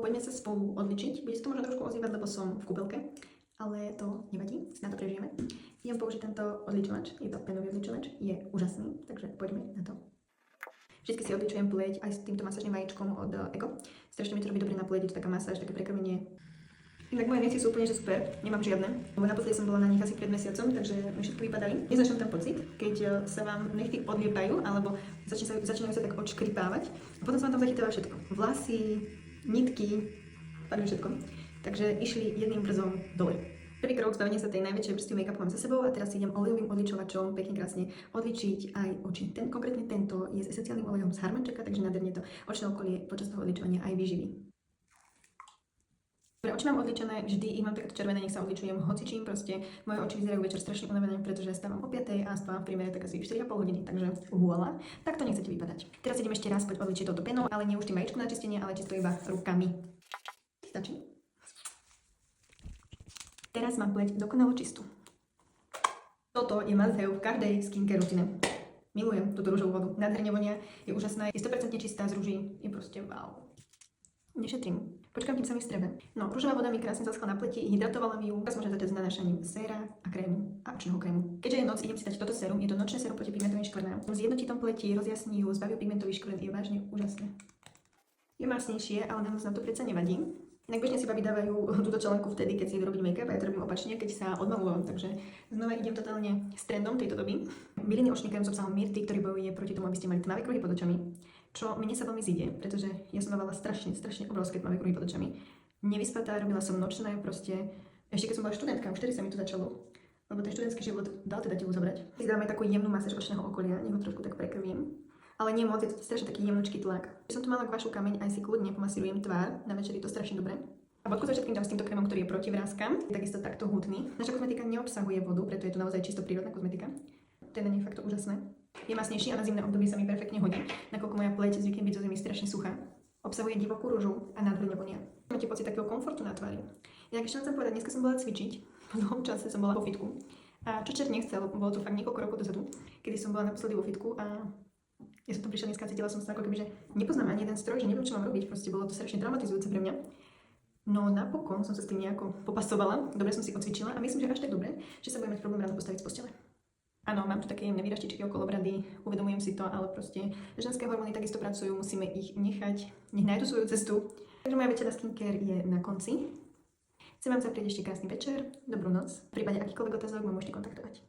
poďme sa spolu odličiť. Bude sa to možno trošku ozývať, lebo som v kúpelke, ale to nevadí, na to prežijeme. Idem použiť tento odličovač, je to penový odličovač, je úžasný, takže poďme na to. Vždycky si odličujem pleť aj s týmto masážnym vajíčkom od Ego. Strašne mi to robí dobre na pleť, je to taká masáž, také prekrmenie. Inak moje nechty sú úplne že super, nemám žiadne. Lebo naposledy som bola na nich asi pred mesiacom, takže mi všetko vypadali. Nezačnem ten pocit, keď sa vám nechty odliepajú, alebo začínajú sa tak odškripávať. A potom sa vám tam zachytáva všetko. Vlasy, nitky, tak všetko. Takže išli jedným brzom dole. Prvý krok zbavenia sa tej najväčšej vrstvy make-upu mám za sebou a teraz idem olejovým odličovačom pekne krásne odličiť aj oči. Konkrétne tento je s esenciálnym olejom z Harmančeka, takže nádherne to očné okolie počas toho odličovania aj vyživí. Dobre, oči mám odličené, vždy ich mám takéto červené, nech sa odličujem hocičím, proste moje oči vyzerajú večer strašne unavené, pretože stávam o 5 a spávam v priemere tak asi 4,5 hodiny, takže voilà, tak to nechcete vypadať. Teraz idem ešte raz odličiť touto penou, ale nie už tým vajíčkom na čistenie, ale čisto iba rukami. Stačí. Teraz mám pleť dokonalo čistú. Toto je must have v každej skincare rutine. Milujem túto rúžovú vodu, nádherne vonia, je úžasná, je 100% čistá z rúží, je proste wow. Nešetrím. Počkám, kým sa mi strebe. No, rúžová voda mi krásne zaschla na pleti, hydratovala mi ju. Teraz môžem začať s nanášaním séra a krému a očného krému. Keďže je noc, idem si dať toto sérum, je to nočné sérum proti pigmentovým škvrnám. Zjednotí tom pleti, rozjasní ju, zbaví pigmentový škvrn, je vážne úžasné. Je masnejšie, ale nám to predsa nevadí. Inak bežne si babi dávajú túto čelenku vtedy, keď si idú robiť make-up a ja to robím opačne, keď sa odmalujem, takže znova idem totálne s trendom tejto doby. Byliny očný krém s obsahom myrty, ktorý bojuje proti tomu, aby ste mali tmavé kruhy pod očami, čo mne sa veľmi zíde, pretože ja som dávala strašne obrovské tmavé kruhy pod očami. Nevyspatá, robila som nočné, proste ešte keď som bola študentka, už vtedy sa mi to začalo, lebo ten študentský život dal teda telu zobrať. Si dáme takú jemnú masáž očného okolia, nech ho trošku tak prekrvím. Ale nie moc, je to strašne taký jemnúčky tlak. Keď som tu mala vašu kameň, aj si kľudne pomasírujem tvár, na večer je to strašne dobré. A bodku za všetkým dám s týmto krémom, ktorý je proti vráskam, takisto takto hutný. Naša kozmetika neobsahuje vodu, preto je to naozaj čisto prírodná kozmetika. To je na nej fakt úžasné. Je masnejší a na zimné obdobie sa mi perfektne hodí, nakoľko moja pleť zvykne byť zo zimy strašne suchá. Obsahuje divokú rúžu a nádherne vonia. Máte pocit takého komfortu na tvári. Ja ešte chcem povedať, dneska som bola cvičiť, v dlhom čase som bola vo fitku. A čo čert nechcel, bolo to fakt niekoľko rokov dozadu, kedy som bola naposledy vo fitku a ja som tam prišla dneska a cítila som sa ako keby, že nepoznám ani jeden stroj, že neviem, čo mám robiť, proste bolo to strašne traumatizujúce pre mňa. No napokon som sa s tým nejako popasovala, dobre som si odcvičila a myslím, že až tak dobre, že sa budem mať problém ráno postaviť z postele. Áno, mám tu také jemné výražtičky okolo brady, uvedomujem si to, ale proste ženské hormóny takisto pracujú, musíme ich nech nájdu svoju cestu. Takže moja večerná skincare je na konci. Chcem vám zaprieť ešte krásny večer, dobrú noc. V prípade akýchkoľvek otázok ma môžete kontaktovať.